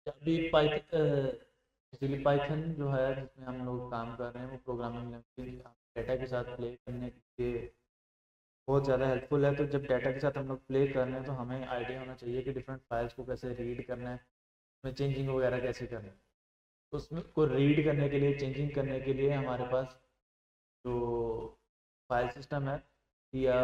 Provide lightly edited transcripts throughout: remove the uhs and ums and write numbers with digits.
अभी Python basically Python जो है जिसमें हम लोग काम कर रहे हैं वो प्रोग्रामिंग लैंग्वेज डेटा के साथ प्ले करने के लिए बहुत ज़्यादा हेल्पफुल है। तो जब डाटा के साथ हम लोग प्ले कर रहे हैं तो हमें आइडिया होना चाहिए कि डिफरेंट फाइल्स को कैसे रीड करना है, उसमें चेंजिंग वगैरह कैसे करना है। तो उसमें को रीड करने के लिए, चेंजिंग करने के लिए हमारे पास जो फाइल सिस्टम है या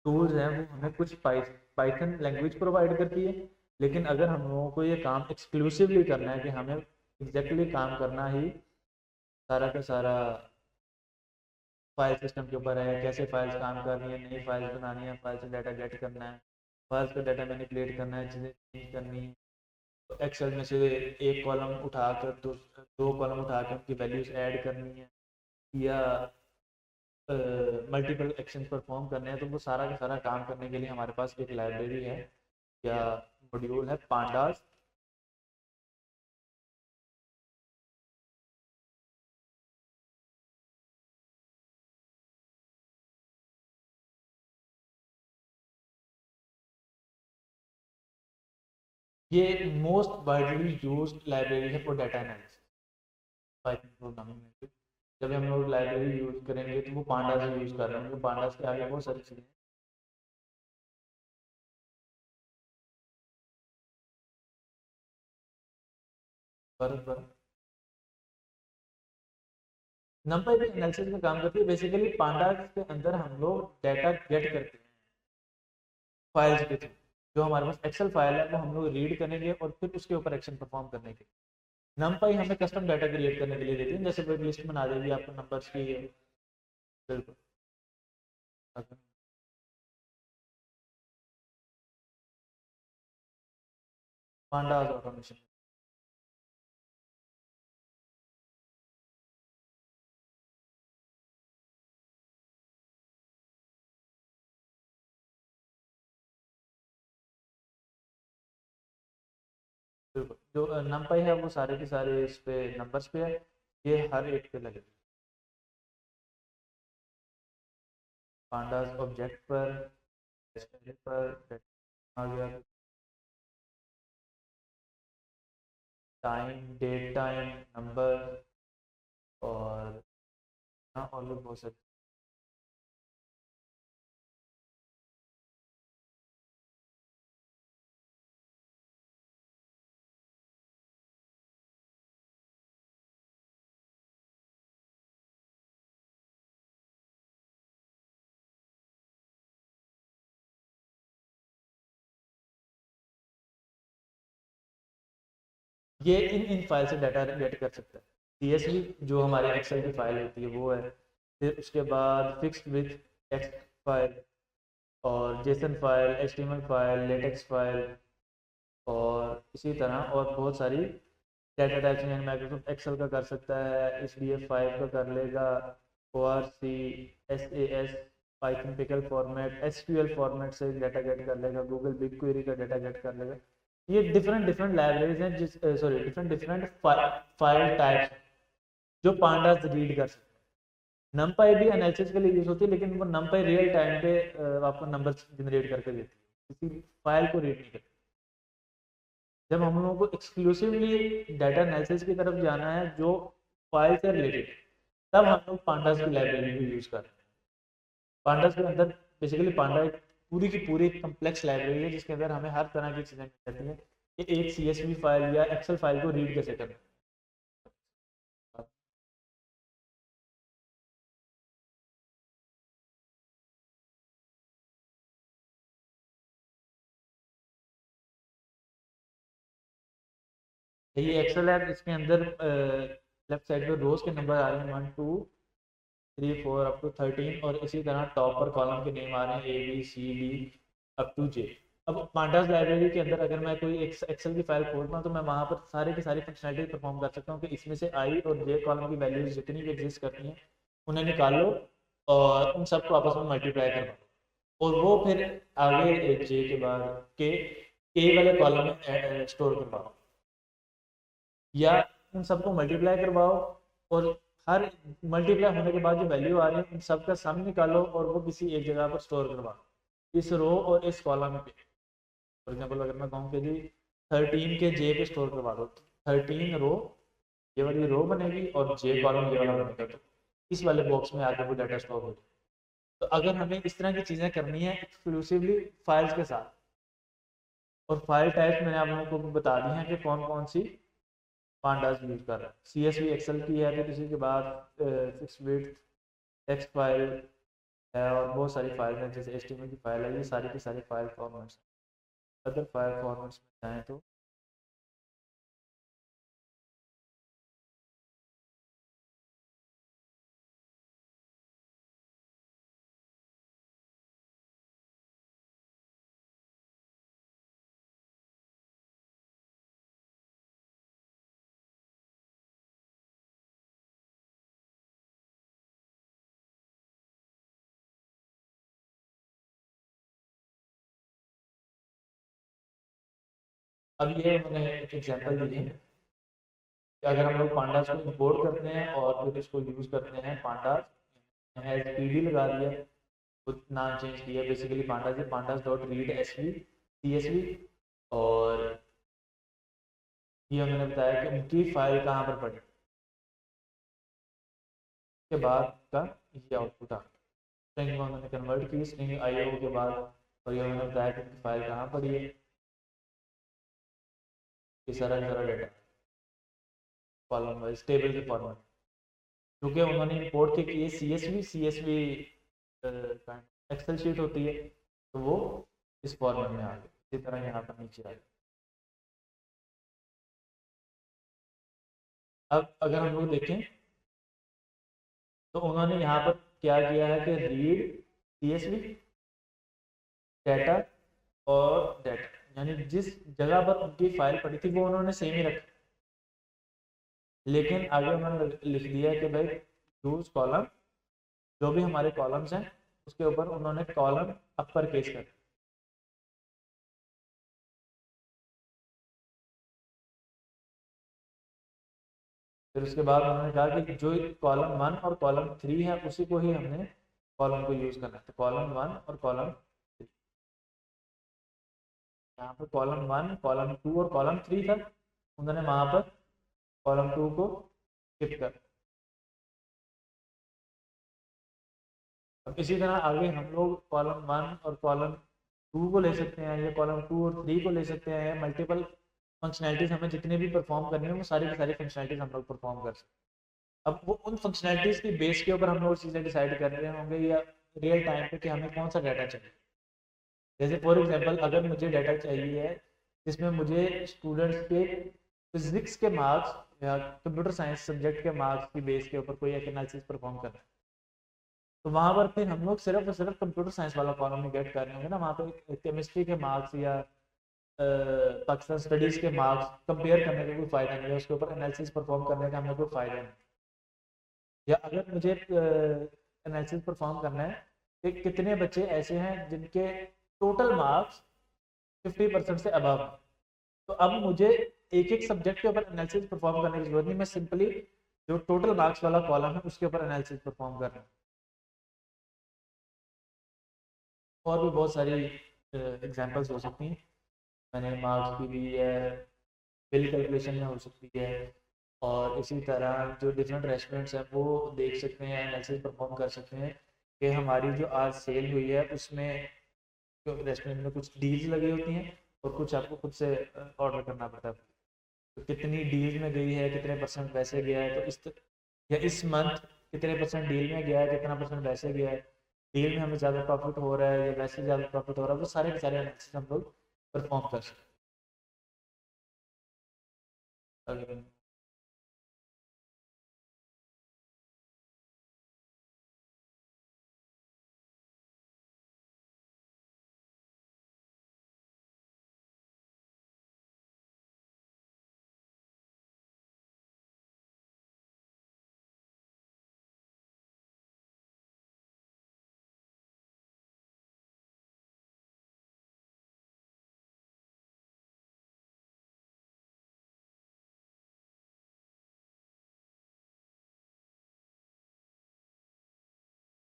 टूल्स हैं वो हमें कुछ पाइथन लैंग्वेज प्रोवाइड करती है। लेकिन अगर हम लोगों को ये काम एक्सक्लूसिवली करना है कि हमें एग्जैक्टली काम करना ही सारा का सारा फाइल सिस्टम के ऊपर है, कैसे फाइल्स काम कर रही है, नई फाइल्स बनानी है, फाइल से डाटा गेट करना है, फाइल्स का डाटा मैनिपुलेट करना है, चीज़ें चेंज करनी है। तो एक्सेल में से एक कॉलम उठाकर दो कॉलम उठाकर उनकी वैल्यूज ऐड करनी है या मल्टीपल एक्शन परफॉर्म करने हैं, तो वो सारा का सारा काम करने के लिए हमारे पास एक लाइब्रेरी है या मॉड्यूल है, पांडास। ये मोस्ट वाइडली यूज्ड लाइब्रेरी है for data analysis, Python programming language. जब हम लोग लाइब्रेरी यूज करेंगे तो वो पांडास यूज कर रहे हैं, पांडास के आगे बहुत सारी चीज़ें बरत नंबर भी एनालिसिस का काम करती है। बेसिकली पांडास के अंदर हम लोग डाटा गेट करते हैं फाइल्स के थ्रू। जो हमारे पास एक्सेल फाइल है वो हम लोग रीड करेंगे और फिर उसके ऊपर एक्शन परफॉर्म करने के लिए नंपाई हमें कस्टम डाटा क्रिएट करने के लिए देती है, जैसे वेब लिस्ट बना देगी आपको नंबर्स की। बिल्कुल। Pandas automation. बिल्कुल, जो नंपाई है वो सारे के सारे इस पे नंबर्स पे है, ये हर एक पे लगे। पांडास ऑब्जेक्ट पर, पर आ गया, टाइम, डेट टाइम, नंबर और हाँ, और भी बहुत सारे। ये इन फाइल से डाटा गेट कर सकता है। सीएसवी जो हमारे एक्सेल की फाइल होती है वो है, फिर उसके बाद फिक्स्ड विथ टेक्स्ट फाइल और JSON file, HTML file, latex file और इसी तरह और बहुत सारी डाटा टाइप्स हैं। माइक्रोसॉफ्ट एक्सेल का कर सकता है, एच डी एफ फाइव का कर लेगा, O R C, S A S, Python pickle format, S Q L format से डाटा गेट कर लेगा, गूगल बिग क्वेरी का डाटा गेट कर लेगा। ये डिफरेंट डिफरेंट लाइब्रेरीज हैं जिस sorry different different file types जो पांडास रीड कर सकते हैं। नमपाई भी एनालिसिस के लिए यूज होती है, लेकिन वो नमपाई रियल टाइम पे आपको नंबर जनरेट करके देती है, किसी फाइल को रीड नहीं करती। जब हम लोगों को एक्सक्लूसिवली डाटा एनालिसिस की तरफ जाना है जो फाइल से रिलेटेड, तब हम लोग पांडास की लाइब्रेरी को यूज करते हैं। पांडास के अंदर बेसिकली पांडा एक पूरी की पूरी कम्प्लेक्स लाइब्रेरी है जिसके अंदर हमें हर तरह की चीजें मिल जाती हैं कि एक सीएसवी फाइल या एक्सेल फाइल को रीड कैसे करना है। ये एक्सेल है, इसके अंदर लेफ्ट साइड पे रोज के नंबर आ रहे हैं, 1 2 3 4 अप टू 13, और इसी तरह टॉप पर कॉलम के नेम आ रहे हैं ABCD अप टू J। अब पांडास लाइब्रेरी के अंदर अगर मैं कोई एक्सेल की फाइल खोलता हूँ तो मैं वहां पर सारे की सारी फंक्शनलिटी परफॉर्म कर सकता हूँ कि इसमें से आई और जे कॉलम की वैल्यूज जितनी भी एग्जिस्ट करती हैं उन्हें निकाल लो और उन सबको आपस में मल्टीप्लाई कर दो, और वो फिर आगे जे के बाद के ए वाले कॉलम में स्टोर करवाओ, या उन सबको मल्टीप्लाई करवाओ और हर मल्टीप्लाई होने के बाद जो वैल्यू आ रही है उन सबका सम निकालो और वो किसी एक जगह पर स्टोर करवाओ, इस रो और इस कॉलम पे। फॉर एग्जाम्पल अगर मैं कहूँ कि जी 13 के जे पे स्टोर करवा दो, 13 रो ये वाली रो बनेगी और जे कॉलम ये वाला बनेगा, तो इस वाले बॉक्स में आगे वो डाटा स्टोर हो जाए। तो अगर हमें इस तरह की चीज़ें करनी है एक्सक्लूसिवली फाइल्स के साथ, और फाइल टाइप मैंने आप लोगों को बता दी है कि कौन कौन सी पांडास यूज कर रहा है। CSV एक्सेल की है, फिर इसी के बाद फिक्स विड्थ टेक्स्ट फाइल है, और बहुत सारी फाइल है जैसे HTML की फाइल है, ये सारी की सारी file formats. Other file formats में जाएँ तो अब ये मैंने एक एग्जांपल दी है कि अगर हम लोग पांडास को इंपोर्ट करते हैं और फिर इसको यूज़ करते हैं, पांडास हैज PD लगा दिया, कुछ नाम चेंज किया, बेसिकली पांडास है pandas dot read SV CSV, और ये उन्होंने बताया कि उनकी फाइल कहाँ पर पड़ी, के बाद का ये आउटपुट आ स्ट्रिंग में उन्होंने कन्वर्ट की स्ट्रिंग IO के बाद, और ये उन्होंने बताया कि उनकी फाइल कहाँ पड़ी है, ये सारा का सारा डाटा कॉलम वाइज टेबल के फॉर्मेट, क्योंकि उन्होंने इंपोर्ट के किए CSV एक्सेल शीट होती है, तो वो इस फॉर्मेट में आ गए, इसी तरह यहाँ पर नीचे आ गए। अब अगर हम लोग देखें तो उन्होंने यहाँ पर क्या किया है कि रीड CSV डाटा और डाटा, यानी जिस जगह पर उनकी फाइल पड़ी थी वो उन्होंने सेम ही रखा, लेकिन आगे उन्होंने लिख दिया कि भाई यूज कॉलम, जो भी हमारे कॉलम्स हैं उसके ऊपर उन्होंने कॉलम अपर केस कर, फिर उसके बाद उन्होंने कहा कि जो कॉलम 1 और कॉलम 3 है उसी को ही हमने कॉलम को यूज करना है, तो कॉलम 1 और कॉलम 3, यहाँ पर कॉलम 1 कॉलम 2 और कॉलम 3 था, उन्होंने वहां पर कॉलम 2 को स्किप कर। अब इसी तरह आगे हम लोग कॉलम 1 और कॉलम 2 को ले सकते हैं, या कॉलम 2 और 3 को ले सकते हैं, मल्टीपल फंक्शनैलिटीज हमें जितनी भी परफॉर्म करनी है वो सारी की सारी फंक्शनैलिटीज हम लोग परफॉर्म कर सकते हैं। अब वो उन फंक्शनैलिटीज की बेस के ऊपर हम लोग चीज़ें डिसाइड कर रहे होंगे या रियल टाइम पे कि हमें कौन सा डाटा चाहिए। जैसे फॉर एग्जांपल अगर मुझे डाटा चाहिए है जिसमें मुझे स्टूडेंट्स के फिजिक्स के मार्क्स या कंप्यूटर साइंस सब्जेक्ट के मार्क्स की बेस के ऊपर कोई एक एनालिसिस परफॉर्म करना है, तो वहाँ पर फिर हम लोग सिर्फ और सिर्फ कंप्यूटर साइंस वाला कॉलम ही गेट कर रहे होंगे ना, वहाँ पे केमिस्ट्री के मार्क्स या पाकिस्तान स्टडीज़ के मार्क्स कंपेयर करने का कोई फ़ायदा नहीं है, उसके ऊपर एनालिसिस परफॉर्म करने का हमें कोई फ़ायदा नहीं। या अगर मुझे एनालिसिस परफॉर्म करना है कि कितने बच्चे ऐसे हैं जिनके टोटल मार्क्स 50% से अबव है, तो अब मुझे एक एक सब्जेक्ट के ऊपर एनालिसिस परफॉर्म करने की जरूरत नहीं, मैं सिंपली जो टोटल मार्क्स वाला कॉलम है उसके ऊपर एनालिसिस परफॉर्म कर रहा हूँ। और भी बहुत सारी एग्जांपल्स हो सकती हैं, मैंने मार्क्स की ली है, बिल कैलकुलेशन में हो सकती है, और इसी तरह जो डिफरेंट रेस्टोरेंट्स हैं वो देख सकते हैं, एनालिसिस परफॉर्म कर सकते हैं कि हमारी जो आज सेल हुई है उसमें जो रेस्टोरेंट में कुछ डील्स लगी होती हैं और कुछ आपको खुद से ऑर्डर करना पड़ता है, तो कितनी डील में गई है, कितने परसेंट वैसे गया है, तो या इस मंथ कितने परसेंट डील में गया है, कितना परसेंट वैसे गया है, डील में हमें ज़्यादा प्रॉफिट हो रहा है या वैसे ज़्यादा प्रॉफिट हो रहा है, वो सारे के सारे एनालिसिस हम लोग परफॉर्म कर सकते हैं।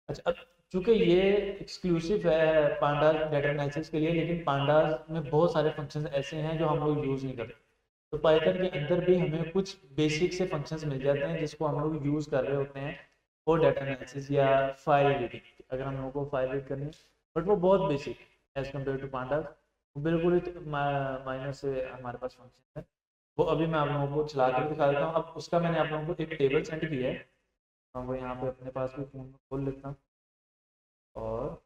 अच्छा, अब चूंकि ये एक्सक्लूसिव है पांडास डाटा एनालिसिस के लिए, लेकिन पांडास में बहुत सारे फंक्शंस ऐसे हैं जो हम लोग यूज़ नहीं करते। तो पाइथन के अंदर भी हमें कुछ बेसिक से फंक्शंस मिल जाते हैं जिसको हम लोग यूज़ कर रहे होते हैं फॉर डाटा एनालिसिस या फाइल रीडिंग, अगर हम लोग को फाइल रीड करनी है। बट वो बहुत basic as compare to pandas, बिल्कुल ही माइनर से हमारे पास फंक्शन है। वो अभी मैं आप लोगों को चला कर दिखा देता हूँ। अब उसका मैंने आप लोगों को एक टेबल सेंड किया है, मैं वो यहाँ पे अपने पास भी फोन में खोल लेता हूँ। और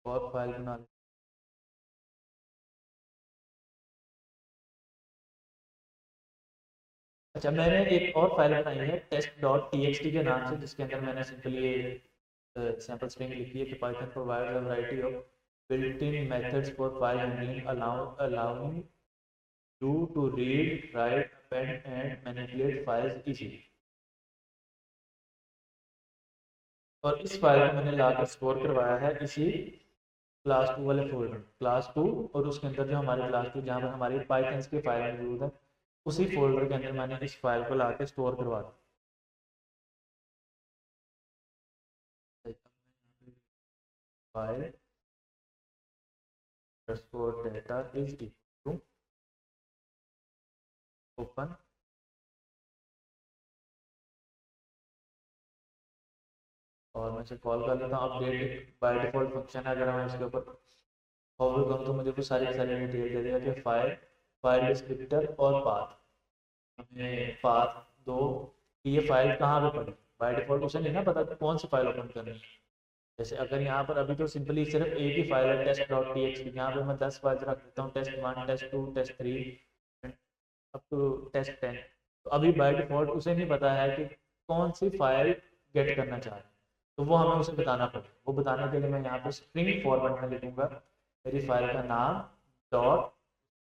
बहुत फाइल बना ली। अच्छा, मैंने एक और फाइल बनाई है test dot T X T के नाम से, जिसके अंदर मैंने सिंपली सैम्पल स्ट्रिंग लिखी है कि Python provides a variety of built in methods for file handling allowing you to read, write, append and manipulate files easily। और इस फाइल को मैंने लाकर स्टोर करवाया है इसी क्लास 2 वाले फोल्डर, क्लास 2, और उसके अंदर जो हमारी क्लास 2 जहाँ पर हमारी पाइथन की फाइल मौजूद है, उसी फोल्डर के अंदर मैंने इस फाइल को लाकर स्टोर करवा दिया। File data is equal to open, और मैं इसे कॉल कर लेता हूँ। अपडेट बाय डिफॉल्ट फंक्शन है, अगर मैं इसके ऊपर होवर करूँ तो मुझे कुछ सारी सारी डिटेल दे देगा कि फाइल, फाइल डिस्क्रिप्टर और पाथ। हमें पाथ दो कि ये फाइल कहाँ पे पड़ी। बाय डिफॉल्ट उसे नहीं ना पता कि कौन सी फाइल ओपन करनी है। जैसे अगर यहाँ पर अभी तो सिंपली सिर्फ एक ही फाइल है टेस्ट डॉट टी एक्स, यहाँ पे मैं 10 फाइल रख देता हूँ, test 1, test 2, test 3 up to test 10। तो अभी बाय डिफॉल्ट उसे नहीं पता है कि कौन सी फाइल गेट करना चाह रहे हैं, तो वो हमें उसे बताना पड़ेगा। वो बताने के लिए मैं यहाँ पे स्ट्रिंग फॉर्मेट में लिखूंगा मेरी फाइल का नाम डॉट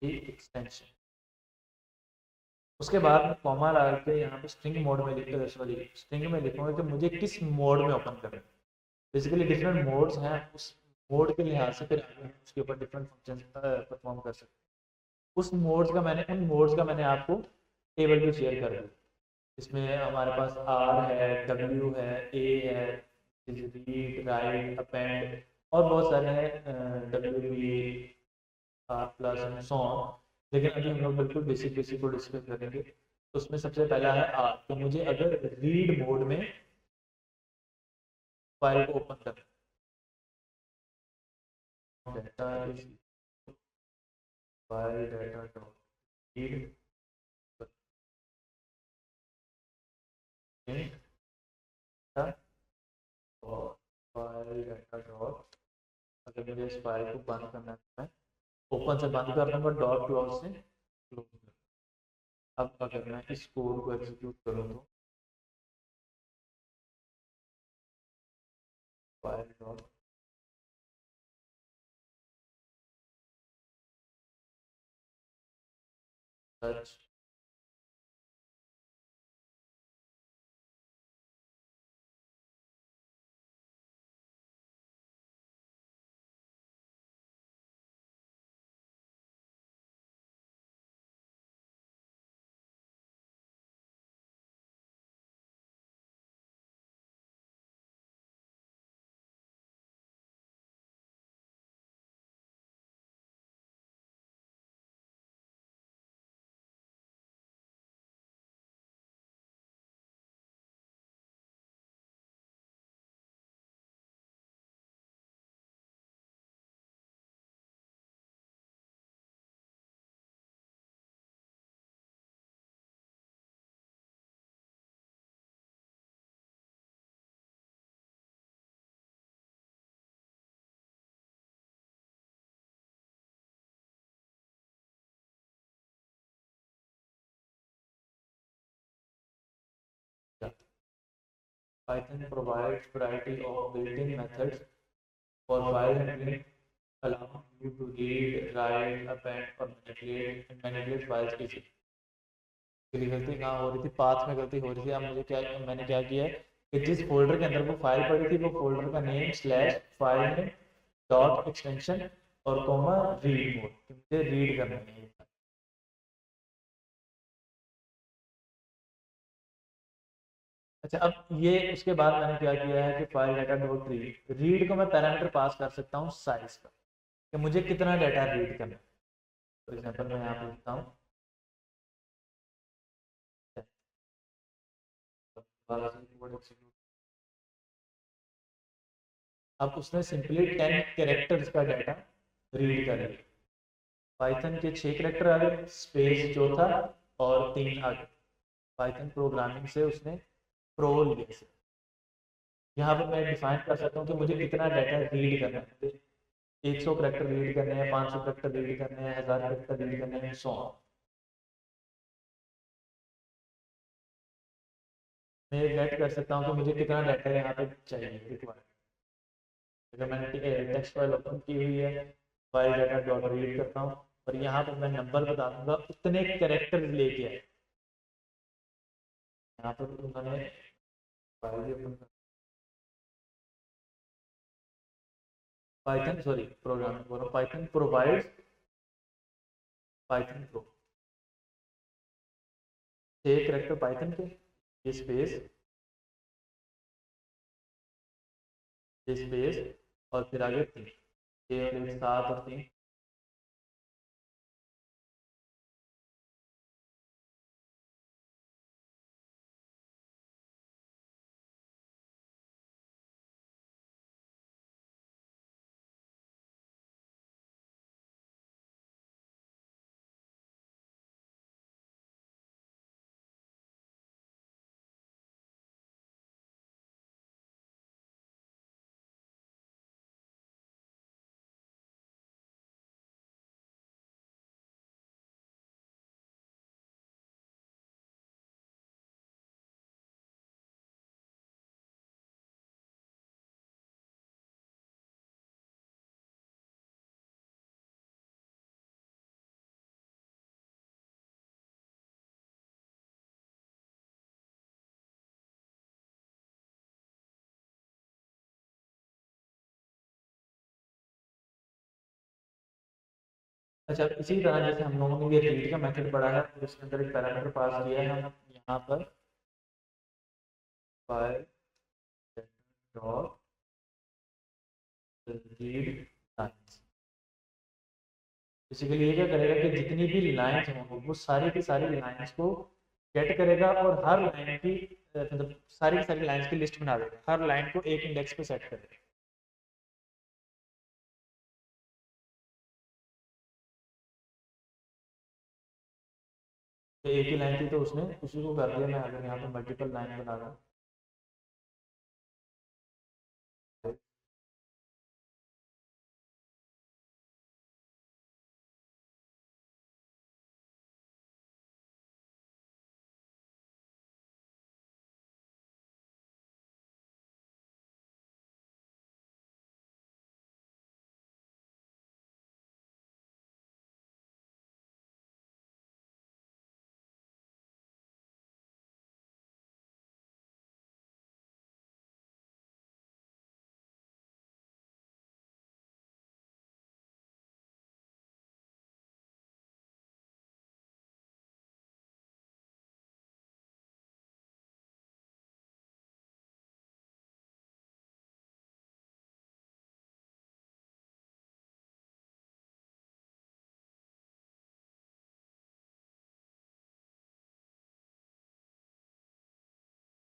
एक्सटेंशन। उसके बाद मैं कॉमा डाल के यहाँ पे स्ट्रिंग मोड में सॉरी स्ट्रिंग में लिखूंगा कि मुझे किस मोड में ओपन करना है। बेसिकली डिफरेंट मोड्स हैं, उस मोड के लिहाज से फिर आगे हम उसके ऊपर डिफरेंट फंक्शन परफॉर्म कर सकते हैं। उन मोड्स का मैंने आपको टेबल भी शेयर कर दिया। इसमें हमारे पास आर है, डब्ल्यू है, ए है, रीड, राइट, अपेंड और बहुत सारे हैं, W B, R plus and so on. लेकिन अभी हम लोग बिल्कुल बेसिक बेसिक को डिस्कस करेंगे। तो उसमें सबसे पहला है आर। तो मुझे अगर रीड मोड में फाइल को ओपन करना है, data is file data dot read और फाइल डाटा डॉट, अगर मुझे इस फाइल को बंद करना है तो मैं ओपन से बंद कर दूंगा, डॉट क्लोज से क्लोज कर। अब अगर मैं इस कोड को एग्जीक्यूट करूँ तो file dot search Python provides variety of built-in methods for file handling, allowing you to read, write, append और manipulate files easily. मेरी गलती कहाँ हो रही थी, पाथ में गलती हो रही थी। अब मैंने क्या किया है कि जिस फोल्डर के अंदर वो फाइल पड़ी थी वो फोल्डर का name slash file name dot extension और कॉमा रीड मोड, मुझे रीड करना है। अच्छा, अब ये उसके बाद मैंने क्या किया है कि फाइल डाटा डॉट रीड को मैं पैरामीटर पास कर सकता हूँ साइज का, कि मुझे कितना डाटा रीड करना है। फॉर एग्जाम्पल मैं यहाँ पे लिखता हूँ, अब उसने सिंपली 10 कैरेक्टर्स का डाटा रीड कर लिया। पाइथन के 6 कैरेक्टर आ गए, स्पेस जो था और 3 आ गए। पाइथन प्रोग्रामिंग से उसने प्रो लिया। यहाँ पर मैं डिफाइन कर सकता हूँ कि मुझे कितना डाटा रीड करना है। 100 करेक्टर रीड करने हैं, 500 करेक्टर रीड करने हैं, 1000 करेक्टर रीड करने हैं, 100। मैं गेट कर सकता हूँ कि मुझे कितना डाटा यहाँ पे चाहिए रिक्वायर्ड। अगर मैंने टेक्स्ट फाइल ओपन की हुई है, फाइल डाटा डॉट रीड करता हूँ और यहाँ पर मैं नंबर बता दूंगा उतने कैरेक्टर लेके आए। यहाँ पर उन्होंने फाइल भी ओपन कर, पाइथन सॉरी प्रोग्रामिंग बोल रहा हूँ, Python provides Python pro 6 character Python के, ये स्पेस, ये स्पेस और फिर आगे 3, 6 और 1 7 और 3। अच्छा, इसी तरह जैसे हम लोगों ने ये रीड का मेथड पढ़ा है, तो इसके अंदर एक पैरामीटर पास किया है हम यहाँ पर file dot read lines. Basically ये क्या करेगा कि जितनी भी लाइन्स होंगी वो सारी की सारी लाइन्स को गेट करेगा और हर लाइन की मतलब सारी की सारी लाइन्स की लिस्ट बना देगा, हर लाइन को एक इंडेक्स पे सेट करेगा। तो एक ही लाइन थी तो उसने उसी को कर दिया। मैं अगर यहाँ पे मल्टीपल लाइन बना रहा हूँ,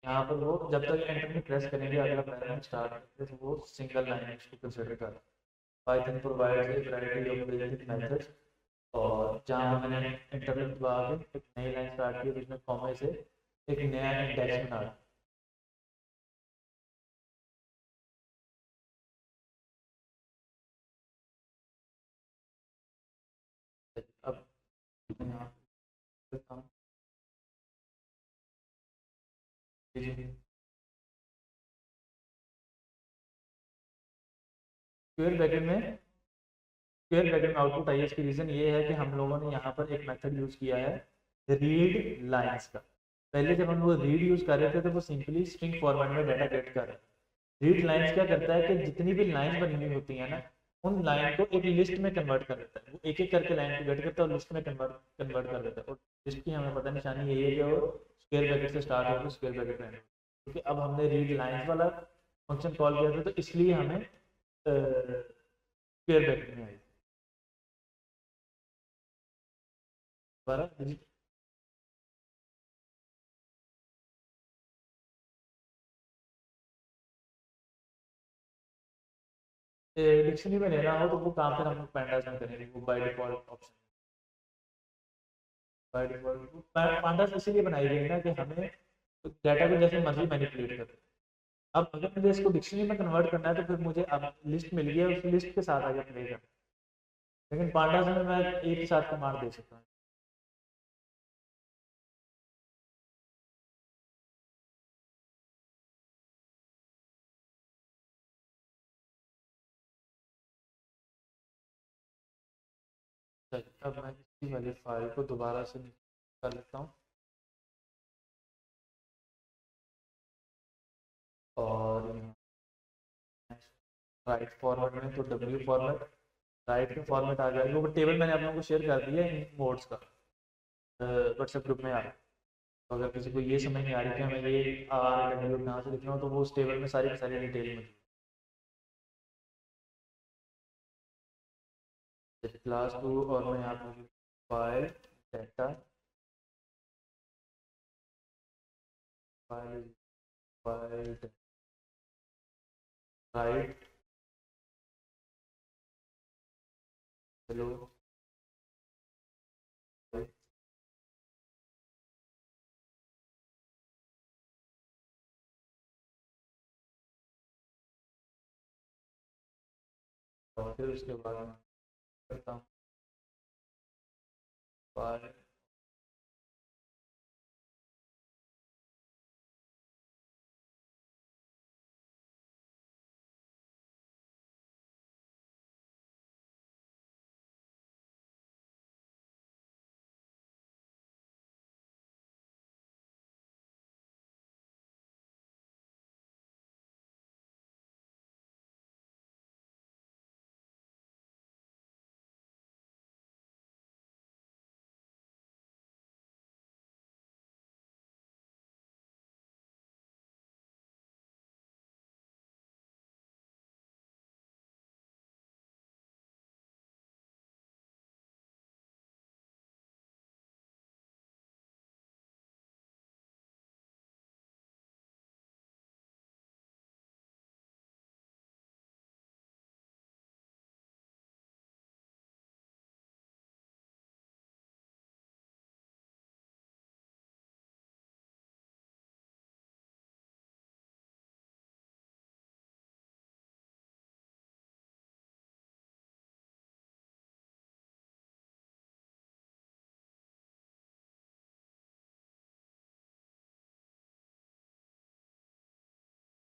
यहाँ पर वो जब तक एंटर नहीं प्रेस करेंगे अगला पैराग्राफ स्टार्ट करते तो वो सिंगल लाइन इसको कंसिडर कर। Python provides a variety of basic methods, और जहाँ पर मैंने एंटर दबा के एक नई लाइन स्टार्ट की जिसमें कॉमे से एक नया इंडेक्स बना। अब मैं यहाँ पे काम कीजिए। स्क्वायर ब्रैकेट में आउटपुट आई है। इसकी रीज़न ये है कि हम लोगों ने यहाँ पर एक मेथड यूज़ किया है रीड लाइंस का। पहले जब हम वो रीड यूज़ कर रहे थे तो वो सिंपली स्ट्रिंग फॉर्मेट में डाटा गेट कर रहे हैं। रीड लाइंस क्या करता है कि जितनी भी लाइंस बनी हुई होती है ना, उन लाइन को एक लिस्ट में कन्वर्ट कर देता है। वो एक एक करके लाइन को गेट करता है और लिस्ट में कन्वर्ट कर देता है। और लिस्ट की हमें पता निशानी यही है कि वो स्क्वायर ब्रैकेट से स्टार्ट होकर स्क्वायर ब्रैकेट में एंड, क्योंकि अब हमने रीड लाइंस वाला फंक्शन कॉल किया था तो इसलिए हमें स्क्वायर ब्रैकेट में आई। दोबारा डिक्शनरी में लेना हो तो वो काम फिर हम लोग पैंडास में करेंगे, वो by default option. By default pandas इसीलिए बनाई गई ना कि हमें डाटा को जैसे मर्जी मैनिपुलेट कर। अब अगर मुझे इसको डिक्शनरी में कन्वर्ट करना है तो फिर मुझे अब लिस्ट मिल गया, उस लिस्ट के साथ आगे प्ले करना। लेकिन पांडास में मैं एक ही साथ कमांड दे सकता हूँ। चलिए अब मैं इसी वाली फाइल को दोबारा से कर लेता हूँ और राइट फॉर्मेट में तो डब्ल्यू फॉर्मेट राइट के फॉर्मेट आ जाएगा। वो टेबल मैंने आप लोगों को शेयर कर दिया है इन मोड्स का, व्हाट्सएप ग्रुप में आ रहा है। तो अगर किसी को ये समझ नहीं आ रही कि हमें ये आर डब्ल्यू कहाँ से लिखना हो तो वो उस टेबल में सारी की सारी डिटेल में क्लास 2 और मैं यहाँ पर file data file file write hello और फिर उसके बाद मैं करता हूँ फाइल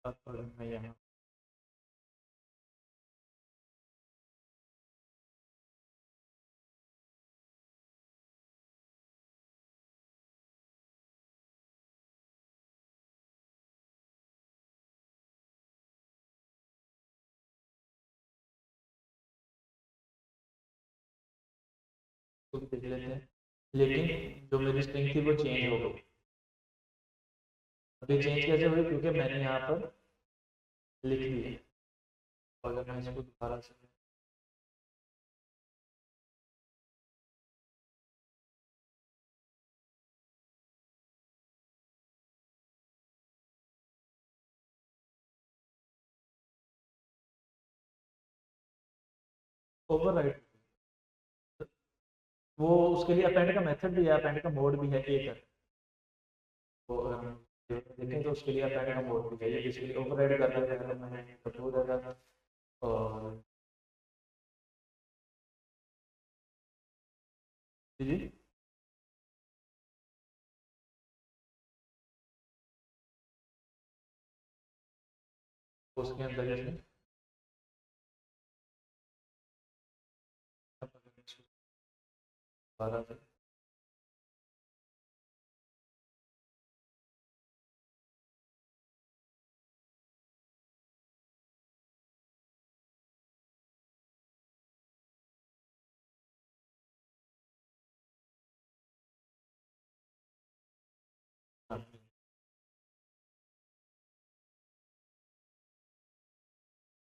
और मैं यहाँ को भी देख लेते हैं। लेकिन जो मेरी स्ट्रिंग थी वो चेंज हो गई। अब ये चेंज कैसे हुई, क्योंकि मैंने यहाँ पर लिख दिया। अगर मैं इसको दोबारा से ओवर राइट, वो उसके लिए अपेंड का मेथड भी है, अपेंड का मोड भी है एक है। तो अगर हम देखें तो उसके लिए अपेंड का मोड भी है, ये जिसके लिए ओवरराइड कर देते हैं मैंने हो जाएगा। और जी उसके अंदर इसमें 12 से। हाँ।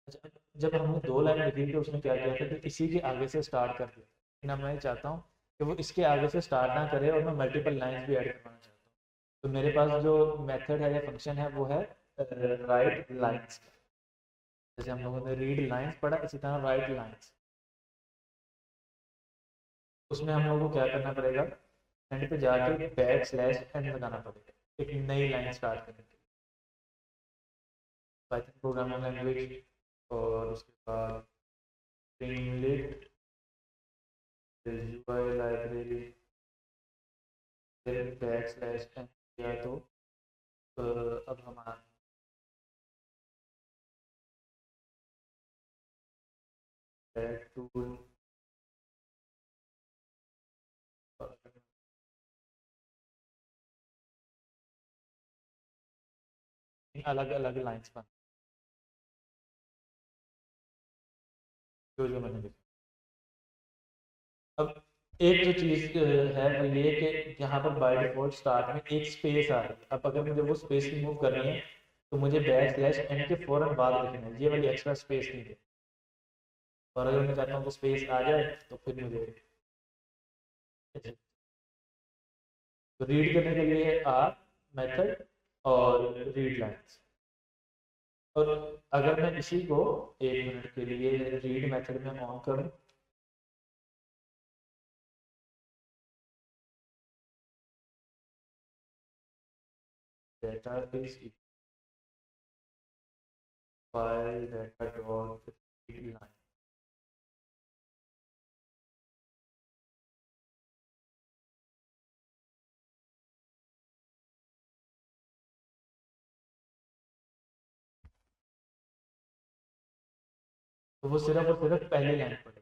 अच्छा, जब हमने 2 लाइन लिखी थी तो उसने क्या किया था कि इसी के आगे से स्टार्ट कर दिया, लेकिन अब मैं चाहता हूँ कि वो इसके आगे से स्टार्ट ना करे और मैं मल्टीपल लाइंस भी ऐड करवाना चाहता हूँ। तो मेरे पास जो मेथड है या फंक्शन है वो है राइट लाइंस। जैसे हम लोगों ने रीड लाइंस पढ़ा, इसी तरह राइट लाइंस। उसमें हम लोगों को क्या करना पड़ेगा, एंड पे जाके बैक स्लैश एंड लगाना पड़ेगा एक नई लाइन स्टार्ट करने के लिए, पाइथन प्रोग्रामिंग लैंग्वेज। और उसके बाद स्ट्रिंगलेट यूआई लाइब्रेरी, फिर बैक स्लैश एंड किया तो अब हमारा बैक टूल अलग अलग लाइंस बन जो जो मैंने लिखा। अब एक जो चीज़ है वो ये कि यहाँ पर बाय डिफॉल्ट स्टार्ट में एक स्पेस आ रही है। अब अगर मुझे वो स्पेस रिमूव करनी है तो मुझे बैक स्लैश एन के फौरन बाद लिखना है, ये वाली एक्स्ट्रा स्पेस नहीं है। और अगर मैं चाहता हूँ कि स्पेस आ जाए तो फिर मुझे तो रीड करने के लिए आर मेथड और रीड लाइन्स। और अगर मैं इसी को 1 मिनट के लिए रीड मेथड में ऑन करूँ, data is file data dot read line, तो वो सिर्फ और सिर्फ पहली लाइन पढ़ेगा।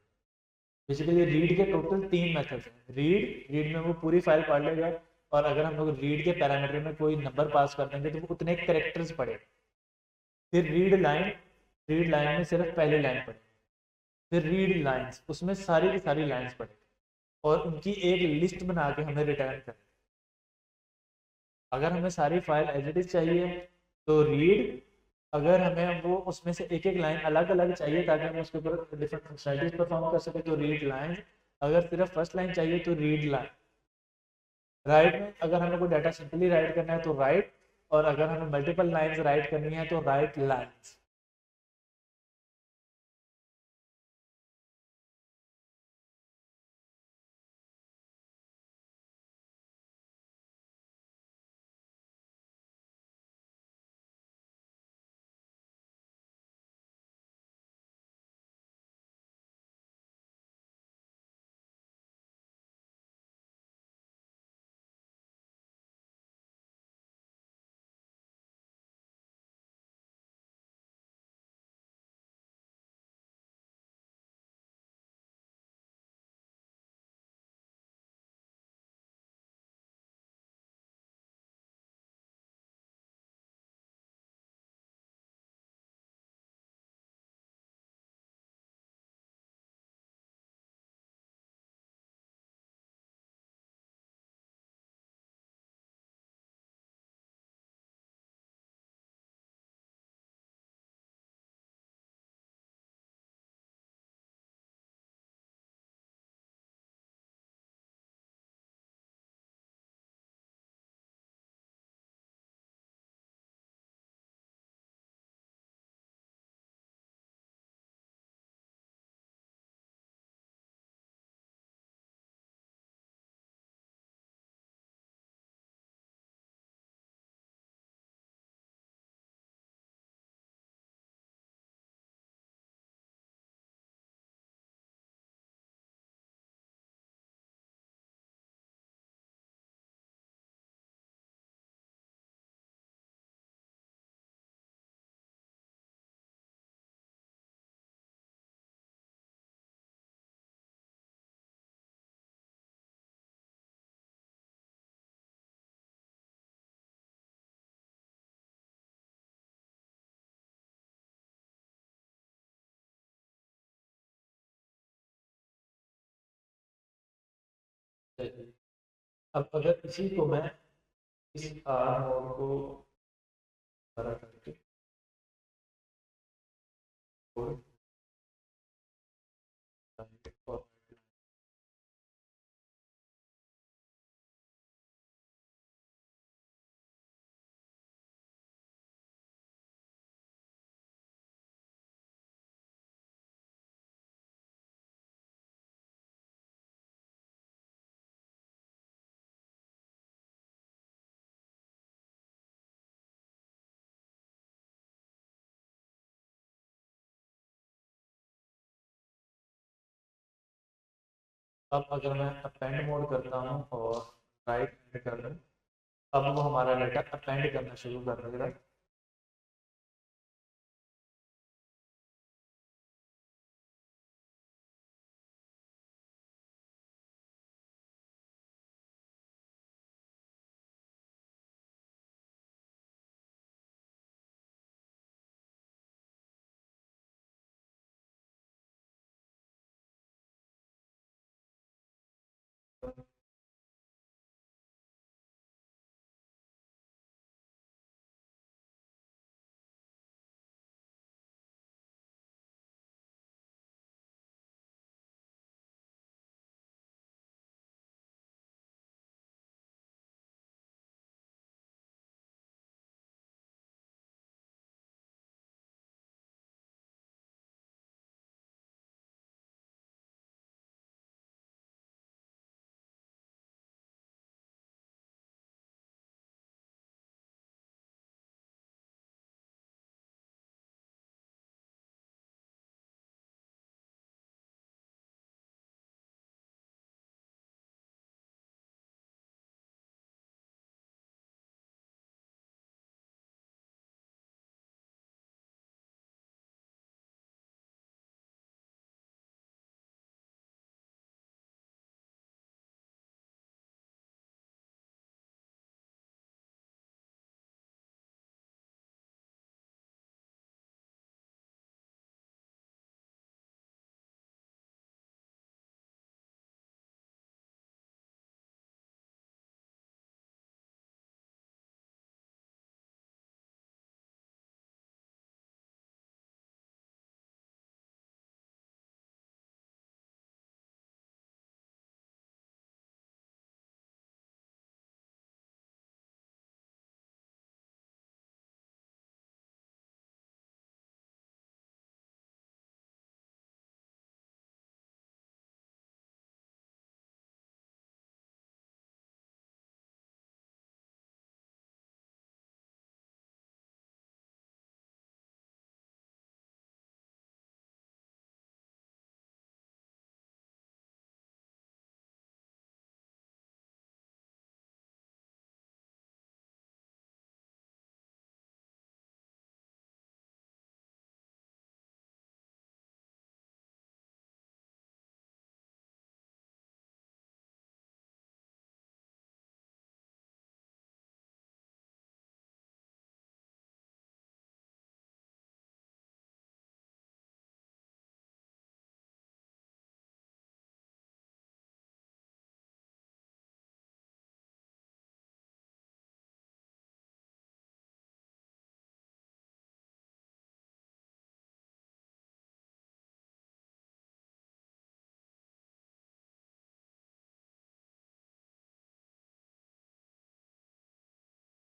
बेसिकली रीड के टोटल 3 मेथड्स हैं। रीड रीड में वो पूरी फाइल पढ़ लेगा, और अगर हम लोग रीड के पैरामीटर में कोई नंबर पास कर देंगे तो वो उतने करेक्टर्स पढ़ेगा। फिर रीड लाइन में सिर्फ पहली लाइन पढ़ेगा। फिर रीड लाइंस, उसमें सारी की सारी लाइंस पढ़ेगा और उनकी एक लिस्ट बना के हमें रिटर्न कर। अगर हमें सारी फाइल एज इट इज चाहिए तो रीड, अगर हमें वो उसमें से एक एक लाइन अलग अलग चाहिए ताकि हम उसके ऊपर डिफरेंट फंक्शनलिटीज परफॉर्म कर सके तो रीड लाइन। अगर सिर्फ फर्स्ट लाइन चाहिए तो रीड लाइन। राइट में अगर हमें कोई डाटा सिंपली राइट करना है तो राइट, और अगर हमें मल्टीपल लाइंस राइट करनी है तो राइट लाइंस। चलिए, अब अगर इसी को मैं इस आर नोड को बड़ा करके और अब अगर मैं अपेंड मोड करता हूँ और राइट एंड कर दूँ, अब वो हमारा डाटा अपेंड करना शुरू कर देगा।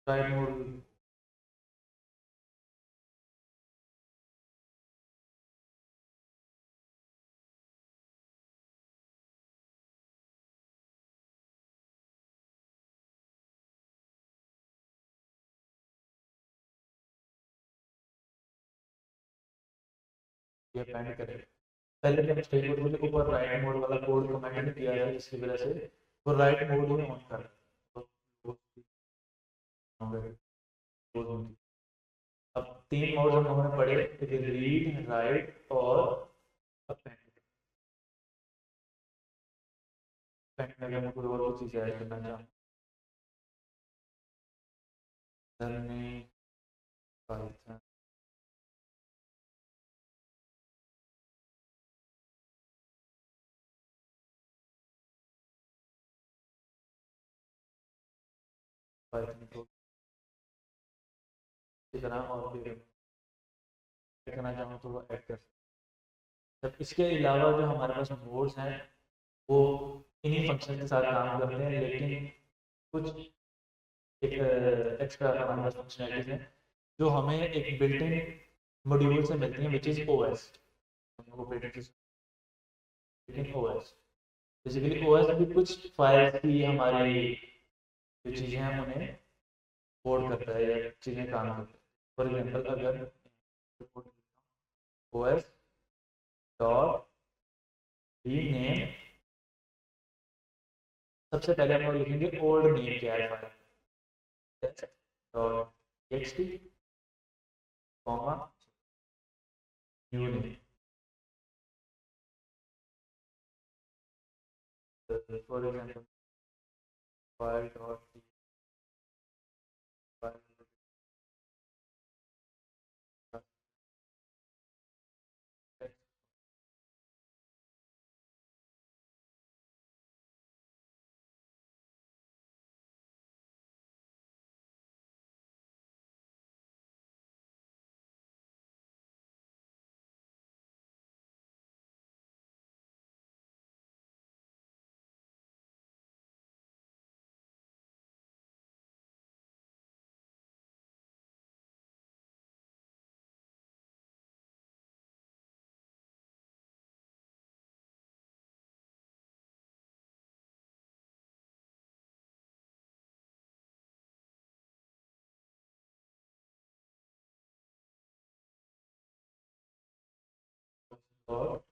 राइट मोड ये अपेंड करेगा। पहले क्या मिस्टेक होती थी, ऊपर राइट मोड वाला कोड कमेंट नहीं किया था, जिसकी वजह से वो राइट मोड ही ऑन कर रहा था। अब तीन मोड हम लोगों ने पढ़े, रीड, राइट और अपेंड। अपेंड में मैं कोई और चीज़ ऐड करना चाहूँ, पाइथन पाइथन को इसी तरह और भी ऐड करना चाहूँ तो वो ऐड कर सकते हैं। इसके अलावा जो हमारे पास मोड्स हैं वो इन्हीं फंक्शन के साथ काम करते हैं, लेकिन कुछ एक एक्स्ट्रा हमारे पास फंक्शनैलिटीज हैं जो हमें एक बिल्ट इन मॉड्यूल से मिलती हैं, विच इज़ ओएस। लेकिन ओएस बेसिकली ओएस भी कुछ फाइल्स की हमारी जो चीज़ें हैं उन्हें कोड करता है या चीज़ें काम करता है। फॉर एग्जांपल अगर ओएस डॉट रीनेम, सबसे पहले हम लोग लिखेंगे ओल्ड नेम क्या है file dot text comma new name. For example file dot dot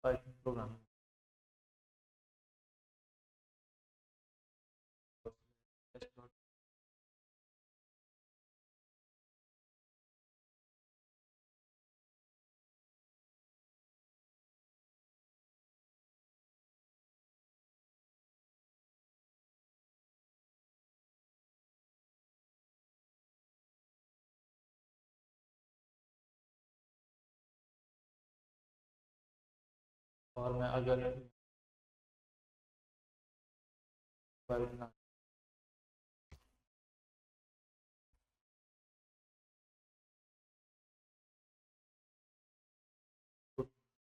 Python programming. और मैं अगर बना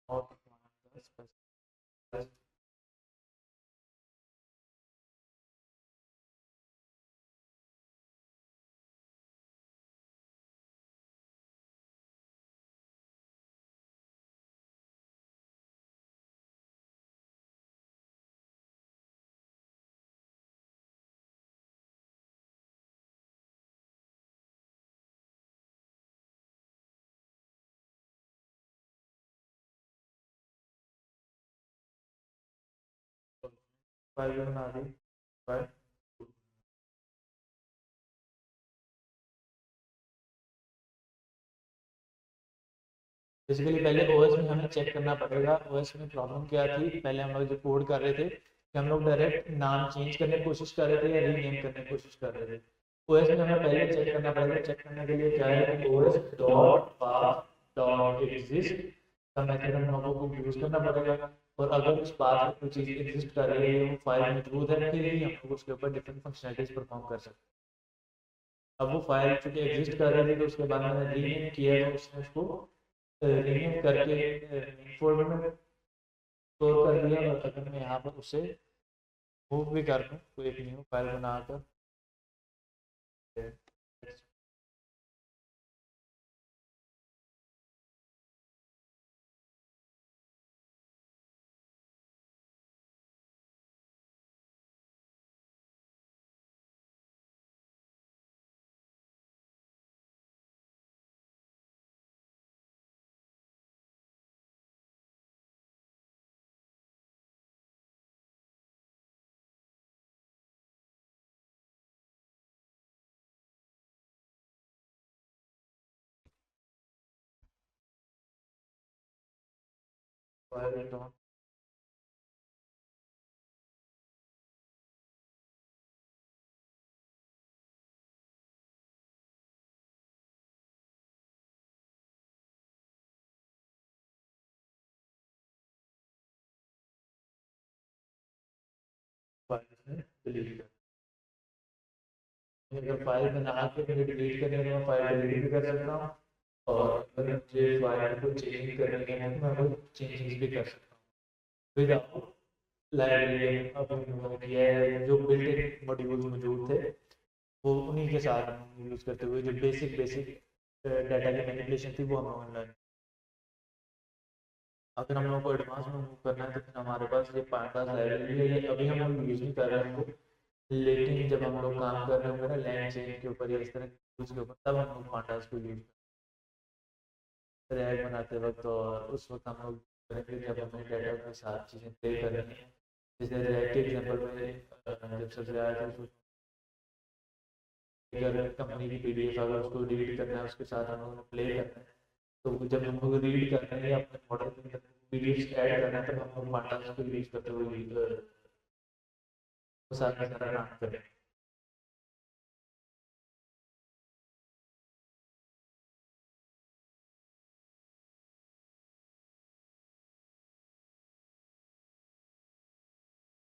और फाइल बना दी फाइल। बेसिकली पहले ओएस में हमें चेक करना पड़ेगा ओएस में प्रॉब्लम क्या थी। पहले हम लोग जो कोड कर रहे थे कि हम लोग डायरेक्ट नाम चेंज करने की कोशिश कर रहे थे या रीनेम करने की कोशिश कर रहे थे। ओएस में हमें पहले चेक करना पड़ेगा। चेक करने के लिए क्या है कि OS dot path dot exist का मेथड हम लोगों को यूज करना पड़ेगा। और अगर उस पाथ में कोई चीज़ एग्जिस्ट कर रही है वो फाइल मौजूद है फिर ही हम लोग उसके ऊपर डिफरेंट फंक्शनलिटीज परफॉर्म कर सकते हैं। अब वो फाइल चूंकि एग्जिस्ट कर रही थी तो उसके बाद मैंने रीनेम किया तो उसने उसको रीनेम करके फोल्डर में स्टोर कर दिया। और अगर मैं यहाँ पर उसे मूव भी कर दूँ तो एक न्यू फाइल बनाकर फाइल डॉट फाइल डिलीट कर। अगर फाइल बना के फिर डिलीट करने के मैं फाइल डिलीट भी कर सकता हूँ। और अगर मुझे फाइल को चेंज करनी है तो मैं वो चेंजेस भी कर सकता हूँ विदाउट लाइब्रेरी। अब मैंने किया है जो बिल्ट इन मॉड्यूल्स मौजूद थे वो उन्हीं के साथ हम यूज़ करते हुए जो बेसिक बेसिक डाटा की मैनिपुलेशन थी वो हम लोगों ने। अगर हम लोग को एडवांस में मूव करना है तो फिर हमारे पास ये पांडास लाइब्रेरी है। ये अभी हम लोग यूज़ नहीं कर रहे हैं लेकिन जब हम लोग काम कर रहे होंगे ना लैंड चेंज के ऊपर या इस तरह के यूज के ऊपर तब हम लोग पांडास को यूज रैग बनाते वक्त। और उस वक्त हम लोग करेंगे जब हमें डाटा के साथ चीज़ें प्ले करनी है। जैसे रैग के एग्जाम्पल में जब सबसे आया था उसमें अगर कंपनी की पीडीएफ अगर उसको रीड करना है उसके साथ हम लोग प्ले करना है तो जब हम लोग रीड कर रहे हैं या अपने मॉडल के अंदर पीडीएफ ऐड करना है तब हम लोग पांडास को यूज करते हुए सारा काम करें।